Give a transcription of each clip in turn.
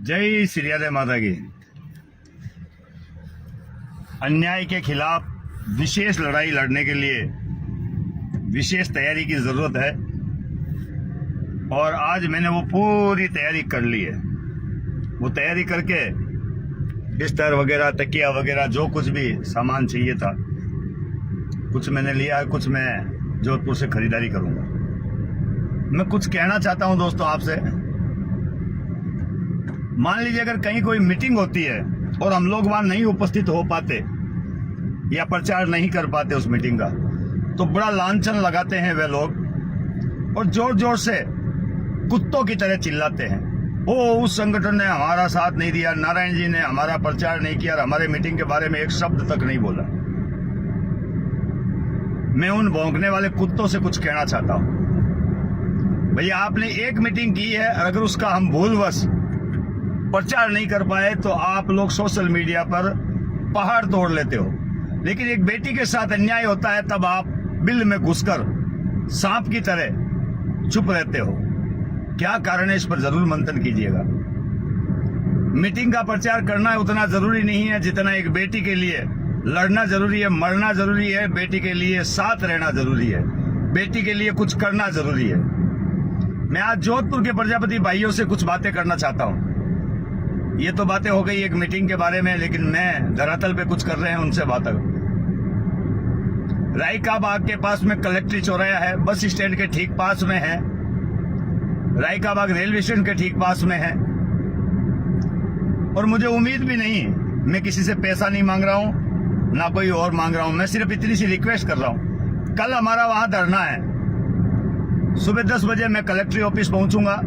जय श्री राधे माता की। अन्याय के खिलाफ विशेष लड़ाई लड़ने के लिए विशेष तैयारी की जरूरत है और आज मैंने वो पूरी तैयारी कर ली है। वो तैयारी करके बिस्तर वगैरह, तकिया वगैरह, जो कुछ भी सामान चाहिए था, कुछ मैंने लिया, कुछ मैं जोधपुर से खरीदारी करूंगा। मैं कुछ कहना चाहता हूं दोस्तों आपसे। मान लीजिए अगर कहीं कोई मीटिंग होती है और हम लोग वहां नहीं उपस्थित हो पाते या प्रचार नहीं कर पाते उस मीटिंग का, तो बड़ा लांछन लगाते हैं वे लोग और जोर जोर से कुत्तों की तरह चिल्लाते हैं, ओ उस संगठन ने हमारा साथ नहीं दिया, नारायण जी ने हमारा प्रचार नहीं किया और हमारे मीटिंग के बारे में एक शब्द तक नहीं बोला। मैं उन भौंकने वाले कुत्तों से कुछ कहना चाहता हूं। भैया आपने एक मीटिंग की है, अगर उसका हम भूलवश प्रचार नहीं कर पाए तो आप लोग सोशल मीडिया पर पहाड़ तोड़ लेते हो, लेकिन एक बेटी के साथ अन्याय होता है तब आप बिल में घुसकर सांप की तरह चुप रहते हो। क्या कारण है, इस पर जरूर मंथन कीजिएगा। मीटिंग का प्रचार करना उतना जरूरी नहीं है जितना एक बेटी के लिए लड़ना जरूरी है, मरना जरूरी है, बेटी के लिए साथ रहना जरूरी है, बेटी के लिए कुछ करना जरूरी है। मैं आज जोधपुर के प्रजापति भाइयों से कुछ बातें करना चाहता हूं। ये तो बातें हो गई एक मीटिंग के बारे में, लेकिन मैं धरातल पे कुछ कर रहे हैं उनसे बातें। रायका बाग के पास में कलेक्ट्री चौराया है, बस स्टैंड के ठीक पास में है। रायका बाग रेलवे स्टेशन के ठीक पास में है और मुझे उम्मीद भी नहीं, मैं किसी से पैसा नहीं मांग रहा हूं, ना कोई और मांग रहा हूं। मैं सिर्फ इतनी सी रिक्वेस्ट कर रहा हूं। कल हमारा वहां धरना है, सुबह 10 बजे मैं कलेक्ट्री ऑफिस पहुंचूंगा,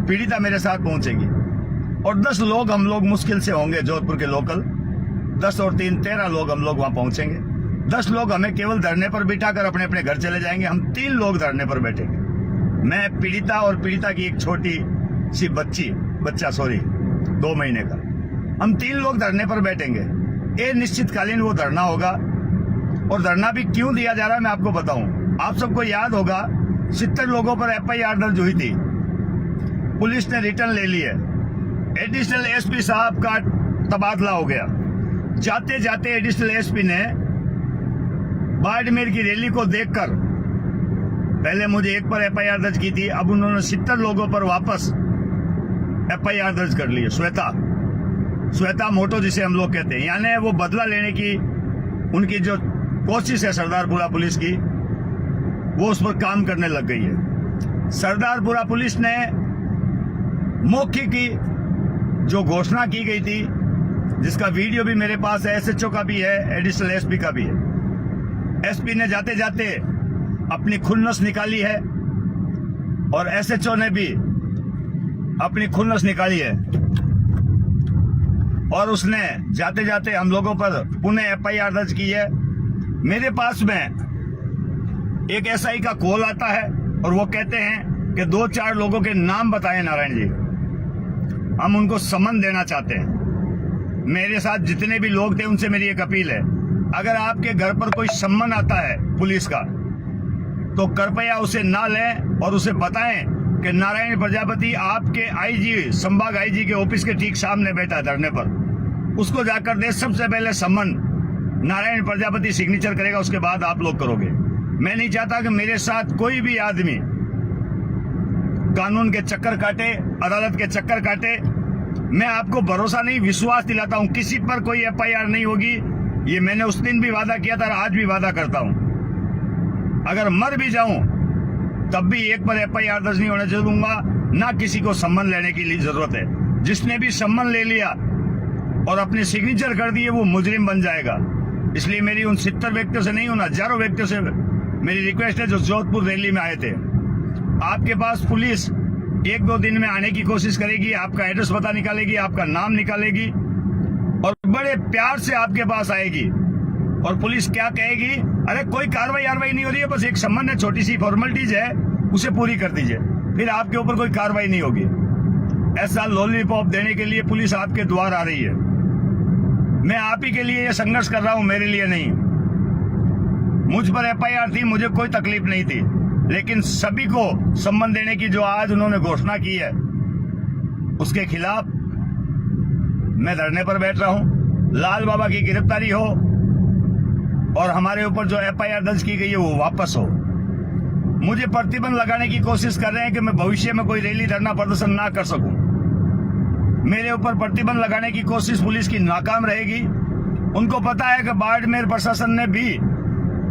पीड़िता मेरे साथ पहुंचेगी और 10 लोग हम लोग मुश्किल से होंगे जोधपुर के लोकल, 10 और 3 13 लोग हम लोग वहां पहुंचेंगे। 10 लोग हमें केवल धरने पर बिठाकर अपने अपने घर चले जाएंगे। हम 3 लोग धरने पर बैठेंगे, मैं, पीड़िता और पीड़िता की एक छोटी सी बच्चा 2 महीने का। हम 3 लोग धरने पर बैठेंगे। ये निश्चितकालीन वो धरना होगा और धरना भी क्यों दिया जा रहा है मैं आपको बताऊं। आप सबको याद होगा 70 लोगों पर FIR दर्ज हुई थी, पुलिस ने रिटर्न ले ली है। एडिशनल SP साहब का तबादला हो गया। जाते जाते एडिशनल SP ने बाड़मेर की रैली को देखकर पहले मुझे एक पर FIR दर्ज की थी, अब उन्होंने 70 लोगों पर वापस FIR दर्ज कर ली है। श्वेता मोटो जिसे हम लोग कहते हैं, यानी वो बदला लेने की उनकी जो कोशिश है सरदारपुरा पुलिस की, वो उस पर काम करने लग गई है। सरदारपुरा पुलिस ने मौके की जो घोषणा की गई थी, जिसका वीडियो भी मेरे पास है, SHO का भी है, एडिशनल SP का भी है। SP ने जाते जाते अपनी खुन्नस निकाली है और SHO ने भी अपनी खुन्नस निकाली है और उसने जाते जाते हम लोगों पर पुनः FIR दर्ज की है। मेरे पास में एक SI का कॉल आता है और वो कहते हैं कि 2-4 लोगों के नाम बताएं नारायण जी, हम उनको सम्मान देना चाहते हैं। मेरे साथ जितने भी लोग थे उनसे मेरी एक अपील है, अगर आपके घर पर कोई सम्मान आता है पुलिस का तो कृपया उसे ना लें और उसे बताएं कि नारायण प्रजापति आपके IG, संभाग IG के ऑफिस के ठीक सामने बैठा है धरने पर। उसको जाकर दे, सबसे पहले सम्मान नारायण प्रजापति सिग्नेचर करेगा, उसके बाद आप लोग करोगे। मैं नहीं चाहता कि मेरे साथ कोई भी आदमी कानून के चक्कर काटे, अदालत के चक्कर काटे। मैं आपको भरोसा नहीं, विश्वास दिलाता हूं, किसी पर कोई FIR नहीं होगी। ये मैंने उस दिन भी वादा किया था और आज भी वादा करता हूं। अगर मर भी जाऊं तब भी एक पर FIR दर्ज नहीं होने दूंगा, ना किसी को सम्मान लेने की जरूरत है। जिसने भी सम्मान ले लिया और अपने सिग्नेचर कर दिए वो मुजरिम बन जाएगा। इसलिए मेरी उन 70 व्यक्तियों से नहीं, उन हजारों व्यक्तियों से मेरी रिक्वेस्ट है जो जोधपुर रैली में आए थे। आपके पास पुलिस 1-2 दिन में आने की कोशिश करेगी, आपका एड्रेस पता निकालेगी, आपका नाम निकालेगी और बड़े प्यार से आपके पास आएगी और पुलिस क्या कहेगी, अरे कोई कार्रवाई नहीं हो रही है, बस एक सामान्य छोटी सी फॉर्मेलिटीज है, उसे पूरी कर दीजिए, फिर आपके ऊपर कोई कार्रवाई नहीं होगी। ऐसा लॉलीपॉप देने के लिए पुलिस आपके द्वार आ रही है। मैं आप ही के लिए ये संघर्ष कर रहा हूं, मेरे लिए नहीं। मुझ पर FIR थी, मुझे कोई तकलीफ नहीं थी, लेकिन सभी को सम्मान देने की जो आज उन्होंने घोषणा की है उसके खिलाफ मैं धरने पर बैठ रहा हूं। लाल बाबा की गिरफ्तारी हो और हमारे ऊपर जो FIR दर्ज की गई है वो वापस हो। मुझे प्रतिबंध लगाने की कोशिश कर रहे हैं कि मैं भविष्य में कोई रैली, धरना, प्रदर्शन ना कर सकूं। मेरे ऊपर प्रतिबंध लगाने की कोशिश पुलिस की नाकाम रहेगी। उनको पता है कि बाड़मेर प्रशासन ने भी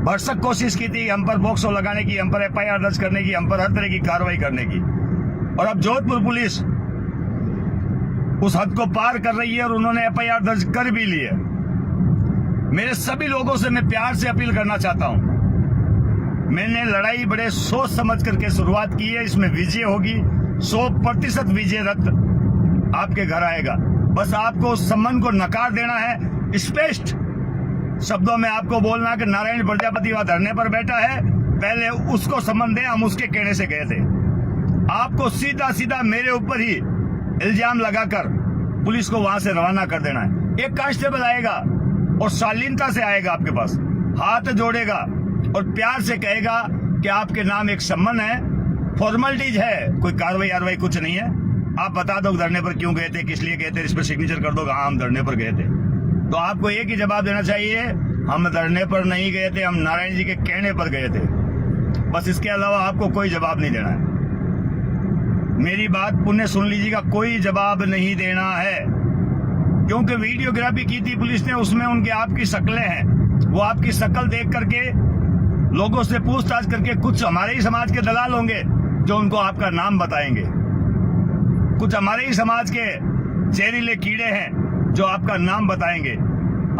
भरसक कोशिश की थी हम पर बॉक्सो लगाने की, हम पर FIR दर्ज करने की, हम पर हर तरह की कार्रवाई करने की, और अब जोधपुर पुलिस उस हद को पार कर रही है और उन्होंने FIR दर्ज कर भी ली है। मेरे सभी लोगों से मैं प्यार से अपील करना चाहता हूं। मैंने लड़ाई बड़े सोच समझ करके शुरुआत की है। इसमें विजय होगी, 100% विजय रथ आपके घर आएगा। बस आपको उस सम्मान को नकार देना है। स्पष्ट शब्दों में आपको बोलना कि नारायण प्रजापति वहां धरने पर बैठा है, पहले उसको सम्मान दें। हम उसके कहने से गए थे। आपको सीधा सीधा मेरे ऊपर ही इल्जाम लगाकर पुलिस को वहां से रवाना कर देना है। एक कांस्टेबल आएगा और शालीनता से आएगा, आपके पास हाथ जोड़ेगा और प्यार से कहेगा कि आपके नाम एक सम्मान है, फॉर्मेलिटीज है, कोई कार्रवाई कुछ नहीं है। आप बता दो धरने पर क्यों गए थे, किस लिए गए थे, इस पर सिग्नेचर कर दो, हाँ हम धरने पर गए थे। तो आपको एक ही जवाब देना चाहिए, हम धरने पर नहीं गए थे, हम नारायण जी के कहने पर गए थे। बस इसके अलावा आपको कोई जवाब नहीं देना है। मेरी बात पुण्य सुन लीजिएगा, कोई जवाब नहीं देना है, क्योंकि वीडियोग्राफी की थी पुलिस ने, उसमें उनके आपकी शक्लें हैं। वो आपकी शक्ल देख करके लोगों से पूछताछ करके, कुछ हमारे ही समाज के दलाल होंगे जो उनको आपका नाम बताएंगे, कुछ हमारे ही समाज के जहरीले कीड़े हैं जो आपका नाम बताएंगे।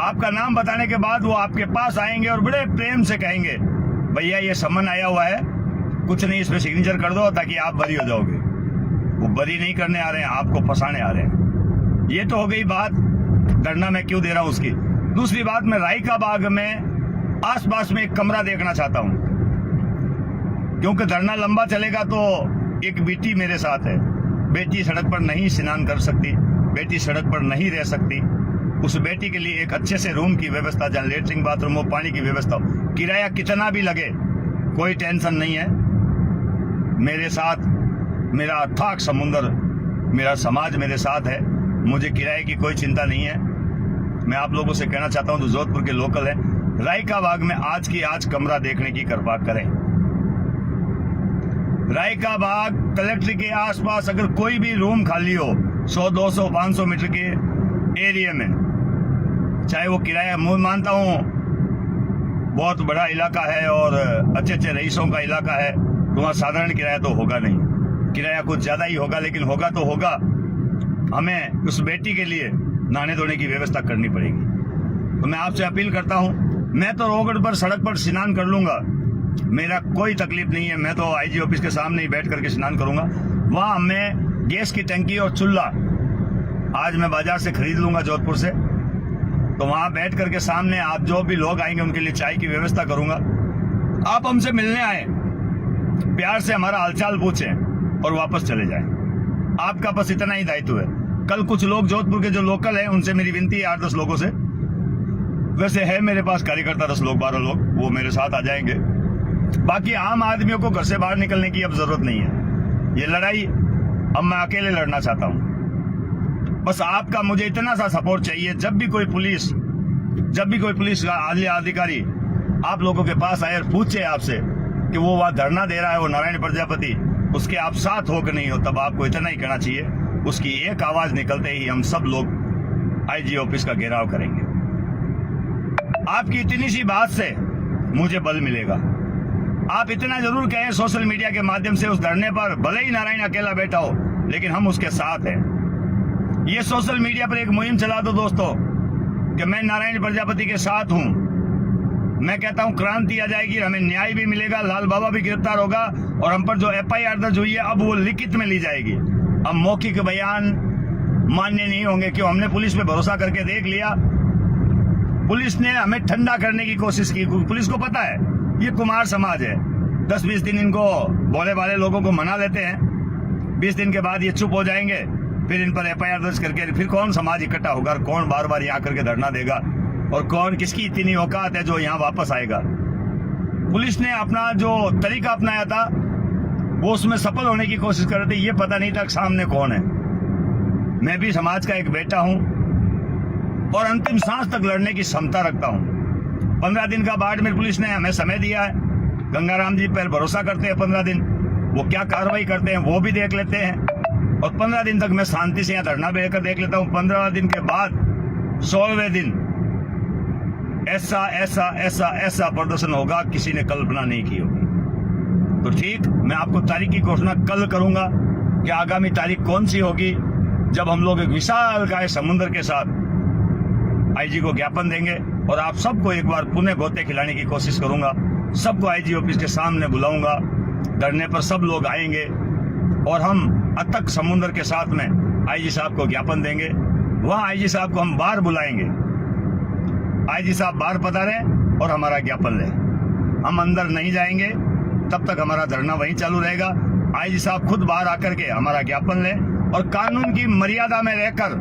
आपका नाम बताने के बाद वो आपके पास आएंगे और बड़े प्रेम से कहेंगे, भैया ये सम्मन आया हुआ है, कुछ नहीं, इस पे सिग्नेचर कर दो ताकि आप बरी हो जाओगे। वो बरी नहीं करने आ रहे हैं, आपको फंसाने आ रहे हैं। ये तो हो गई बात धरना मैं क्यों दे रहा हूं उसकी। दूसरी बात, मैं राई का बाग में आसपास में एक कमरा देखना चाहता हूं, क्योंकि धरना लंबा चलेगा तो एक बेटी मेरे साथ है। बेटी सड़क पर नहीं स्नान कर सकती, बेटी सड़क पर नहीं रह सकती। उस बेटी के लिए एक अच्छे से रूम की व्यवस्था, जहाँ लेटरिन, बाथरूम हो, पानी की व्यवस्था हो। किराया कितना भी लगे कोई टेंशन नहीं है। मेरे साथ मेरा अथाक समुंदर, मेरा समाज मेरे साथ है, मुझे किराए की कोई चिंता नहीं है। मैं आप लोगों से कहना चाहता हूं जो जोधपुर के लोकल है, राई का बाग में आज की आज कमरा देखने की कृपा करें। राई का बाग कलेक्ट्री के आसपास अगर कोई भी रूम खाली हो 100, 200, 500 मीटर के एरिया में, चाहे वो किराया, मैं मानता हूं बहुत बड़ा इलाका है और अच्छे अच्छे रईसों का इलाका है, तो वहां साधारण किराया तो होगा नहीं, किराया कुछ ज्यादा ही होगा, लेकिन होगा तो होगा। हमें उस बेटी के लिए नहाने धोने की व्यवस्था करनी पड़ेगी। तो मैं आपसे अपील करता हूं, मैं तो रोड पर, सड़क पर स्नान कर लूंगा, मेरा कोई तकलीफ नहीं है। मैं तो IG ऑफिस के सामने ही बैठ करके स्नान करूंगा। वहां मैं गैस की टंकी और चूल्हा आज मैं बाजार से खरीद लूंगा जोधपुर से, तो वहां बैठ करके सामने आप जो भी लोग आएंगे उनके लिए चाय की व्यवस्था करूंगा। आप हमसे मिलने आए, प्यार से हमारा हालचाल पूछें और वापस चले जाएं। आपका बस इतना ही दायित्व है। कल कुछ लोग जोधपुर के जो लोकल हैं उनसे मेरी विनती है, 8-10 लोगों से, वैसे है मेरे पास कार्यकर्ता 10 लोग, 12 लोग, वो मेरे साथ आ जाएंगे। बाकी आम आदमियों को घर से बाहर निकलने की अब जरूरत नहीं है। ये लड़ाई अब मैं अकेले लड़ना चाहता हूं। बस आपका मुझे इतना सा सपोर्ट चाहिए, जब भी कोई पुलिस का आला अधिकारी आप लोगों के पास आए और पूछे आपसे कि वो वहां धरना दे रहा है, वो नारायण प्रजापति, उसके आप साथ हो कि नहीं हो, तब आपको इतना ही कहना चाहिए, उसकी एक आवाज निकलते ही हम सब लोग IG ऑफिस का घेराव करेंगे। आपकी इतनी सी बात से मुझे बल मिलेगा। आप इतना जरूर कहें सोशल मीडिया के माध्यम से, उस धरने पर भले ही नारायण अकेला बैठा हो, लेकिन हम उसके साथ हैं। ये सोशल मीडिया पर एक मुहिम चला दो दोस्तों कि मैं नारायण प्रजापति के साथ हूं। मैं कहता हूं क्रांति आ जाएगी, हमें न्याय भी मिलेगा, लाल बाबा भी गिरफ्तार होगा और हम पर जो FIR दर्ज हुई है अब वो लिखित में ली जाएगी। अब मौखिक बयान मान्य नहीं होंगे, क्यों? हमने पुलिस पे भरोसा करके देख लिया। पुलिस ने हमें ठंडा करने की कोशिश की। पुलिस को पता है ये कुमार समाज है, 10-20 दिन इनको भोले भाले लोगों को मना लेते हैं, 20 दिन के बाद ये चुप हो जाएंगे, फिर इन पर FIR दर्ज करके फिर कौन समाज इकट्ठा होगा, कौन बार बार यहाँ करके धरना देगा, और कौन, किसकी इतनी औकात है जो यहाँ वापस आएगा। पुलिस ने अपना जो तरीका अपनाया था वो उसमें सफल होने की कोशिश कर रहे थे। ये पता नहीं था सामने कौन है। मैं भी समाज का एक बेटा हूँ, और अंतिम सांस तक लड़ने की क्षमता रखता हूं। 15 दिन का बाड़मेर पुलिस ने हमें समय दिया है। गंगाराम जी पर भरोसा करते हैं 15 दिन, वो क्या कार्रवाई करते हैं वो भी देख लेते हैं। और 15 दिन तक मैं शांति से यहाँ धरना बैठकर देख लेता हूँ। 15 दिन के बाद 16वें दिन ऐसा ऐसा ऐसा ऐसा प्रदर्शन होगा किसी ने कल्पना नहीं की होगी। तो ठीक, मैं आपको तारीख की घोषणा कल करूंगा कि आगामी तारीख कौन सी होगी, जब हम लोग एक विशालकाय समुद्र के साथ आईजी को ज्ञापन देंगे। और आप सबको एक बार पुनः गोते खिलाने की कोशिश करूंगा। सबको आईजी ऑफिस के सामने बुलाऊंगा, धरने पर सब लोग आएंगे और हम अथक समुद्र के साथ में आईजी साहब को ज्ञापन देंगे। वहां आईजी साहब को हम बाहर बुलाएंगे। आईजी साहब बाहर पधारे और हमारा ज्ञापन ले। हम अंदर नहीं जाएंगे, तब तक हमारा धरना वहीं चालू रहेगा। आईजी साहब खुद बाहर आकर के हमारा ज्ञापन ले और कानून की मर्यादा में रहकर,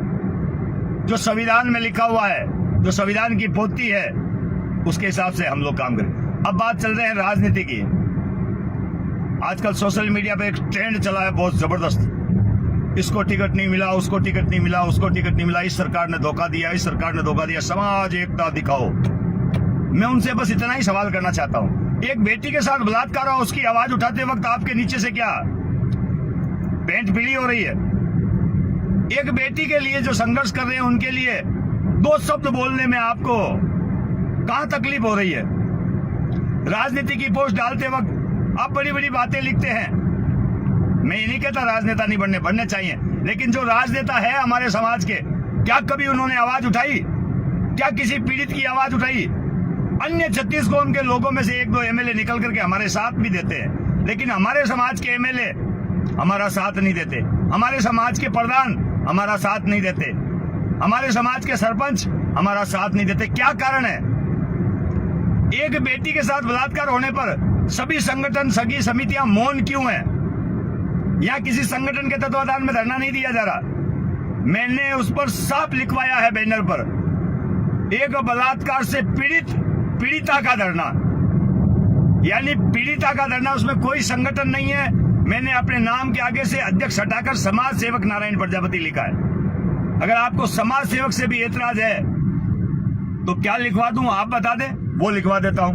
जो संविधान में लिखा हुआ है, जो संविधान की पोथी है, उसके हिसाब से हम लोग काम करें। अब बात चल रही है राजनीति की। आजकल सोशल मीडिया पे एक ट्रेंड चला है बहुत जबरदस्त। इसको टिकट नहीं मिला, उसको टिकट नहीं मिला, उसको टिकट नहीं मिला, इस सरकार ने धोखा दिया, इस सरकार ने धोखा दिया, समाज एकता दिखाओ। मैं उनसे बस इतना ही सवाल करना चाहता हूं, एक बेटी के साथ बलात्कार हुआ, उसकी आवाज उठाते वक्त आपके नीचे से क्या पेंट पीली हो रही है? एक बेटी के लिए जो संघर्ष कर रहे हैं उनके लिए 2 शब्द बोलने में आपको कहां तकलीफ हो रही है? राजनीति की पोस्ट डालते वक्त आप बड़ी बड़ी बातें लिखते हैं। मैं ये नहीं कहता राजनेता नहीं बनने चाहिए, लेकिन जो राजनेता है हमारे समाज के, क्या कभी उन्होंने आवाज उठाई? क्या किसी पीड़ित की आवाज उठाई? अन्य छत्तीसगढ़ के लोगों में से 1-2 एमएलए निकल करके हमारे साथ भी देते हैं, लेकिन हमारे समाज के एमएलए हमारा साथ नहीं देते, हमारे समाज के प्रधान हमारा साथ नहीं देते, हमारे समाज के सरपंच हमारा साथ नहीं देते। क्या कारण है? एक बेटी के साथ बलात्कार होने पर सभी संगठन, सभी समितियां मौन क्यों हैं? या किसी संगठन के तत्वाधान में धरना नहीं दिया जा रहा? मैंने उस पर साफ लिखवाया है बैनर पर, एक बलात्कार से पीड़िता का धरना, यानी पीड़िता का धरना, उसमें कोई संगठन नहीं है। मैंने अपने नाम के आगे से अध्यक्ष हटाकर समाज सेवक नारायण प्रजापति लिखा है। अगर आपको समाज सेवक से भी एतराज है तो क्या लिखवा दूं, आप बता दें, वो लिखवा देता हूं।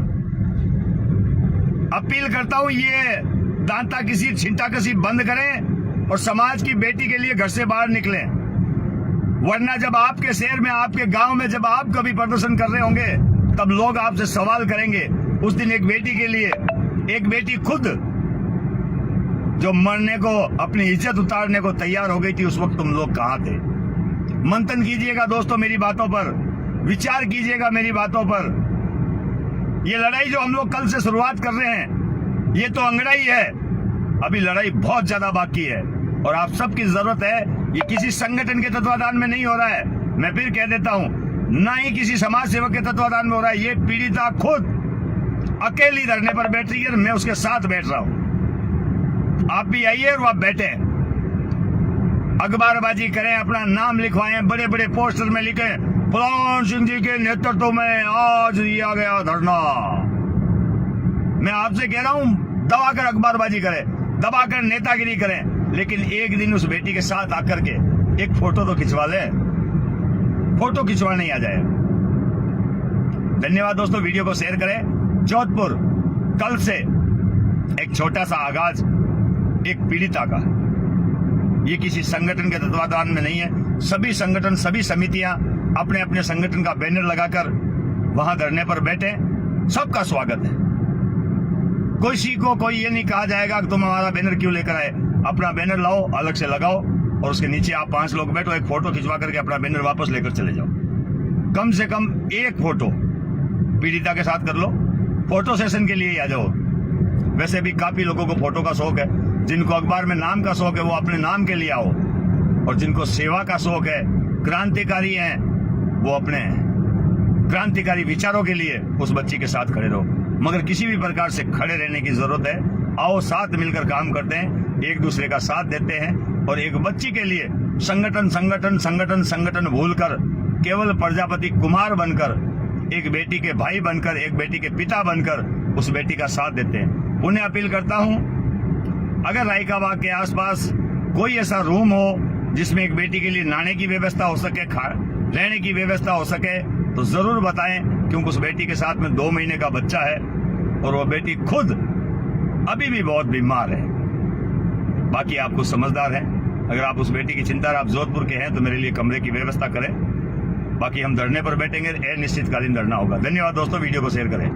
अपील करता हूं, ये दांता किसी छिंटा कसी बंद करें और समाज की बेटी के लिए घर से बाहर निकलें। वरना जब आपके शहर में, आपके गांव में जब आप कभी प्रदर्शन कर रहे होंगे, तब लोग आपसे सवाल करेंगे, उस दिन एक बेटी के लिए, एक बेटी खुद जो मरने को, अपनी इज्जत उतारने को तैयार हो गई थी, उस वक्त तुम लोग कहां थे? मंथन कीजिएगा दोस्तों मेरी बातों पर, विचार कीजिएगा मेरी बातों पर। ये लड़ाई जो हम लोग कल से शुरुआत कर रहे हैं, ये तो अंगड़ाई है, अभी लड़ाई बहुत ज्यादा बाकी है और आप सबकी जरूरत है। ये किसी संगठन के तत्वाधान में नहीं हो रहा है, मैं फिर कह देता हूं, ना ही किसी समाज सेवक के तत्वाधान में हो रहा है। ये पीड़िता खुद अकेली धरने पर बैठ रही है, मैं उसके साथ बैठ रहा हूं। आप भी आइए और आप बैठे, अखबारबाजी करें, अपना नाम लिखवाएं, बड़े बड़े पोस्टर में लिखें, फलान सिंह जी के नेतृत्व में आज दिया गया धरना। मैं आपसे कह रहा हूं, दबाकर अखबारबाजी करें, दबाकर नेतागिरी करें, लेकिन एक दिन उस बेटी के साथ आकर के एक फोटो तो खिंचवा लें। फोटो खिंचवाने ही आ जाए। धन्यवाद दोस्तों, वीडियो को शेयर करें। जोधपुर कल से एक छोटा सा आगाज एक पीड़िता का, ये किसी संगठन के तत्वाधान में नहीं है। सभी संगठन, सभी समितियां अपने अपने संगठन का बैनर लगाकर वहां धरने पर बैठे, सबका स्वागत है। किसी को कोई ये नहीं कहा जाएगा कि तुम हमारा बैनर क्यों लेकर आए। अपना बैनर लाओ, अलग से लगाओ और उसके नीचे आप 5 लोग बैठो, एक फोटो खिंचवा करके अपना बैनर वापस लेकर चले जाओ। कम से कम एक फोटो पीड़िता के साथ कर लो, फोटो सेशन के लिए ही आ जाओ। वैसे भी काफी लोगों को फोटो का शौक है, जिनको अखबार में नाम का शौक है वो अपने नाम के लिए आओ, और जिनको सेवा का शौक है, क्रांतिकारी हैं, वो अपने क्रांतिकारी विचारों के लिए उस बच्ची के साथ खड़े रहो। मगर किसी भी प्रकार से खड़े रहने की जरूरत है, आओ साथ मिलकर काम करते हैं, एक दूसरे का साथ देते हैं और एक बच्ची के लिए संगठन संगठन संगठन संगठन भूलकर केवल प्रजापति कुमार बनकर, एक बेटी के भाई बनकर, एक बेटी के पिता बनकर उस बेटी का साथ देते हैं। उन्हें अपील करता हूं, अगर रायकाबाग के आसपास कोई ऐसा रूम हो जिसमें एक बेटी के लिए नहाने की व्यवस्था हो सके, रहने की व्यवस्था हो सके तो जरूर बताएं, क्योंकि उस बेटी के साथ में 2 महीने का बच्चा है और वो बेटी खुद अभी भी बहुत बीमार है। बाकी आप कुछ समझदार हैं, अगर आप उस बेटी की चिंता आप जोधपुर के हैं तो मेरे लिए कमरे की व्यवस्था करें। बाकी हम धरने पर बैठेंगे, निश्चितकालीन धरना होगा। धन्यवाद दोस्तों, वीडियो को शेयर करें।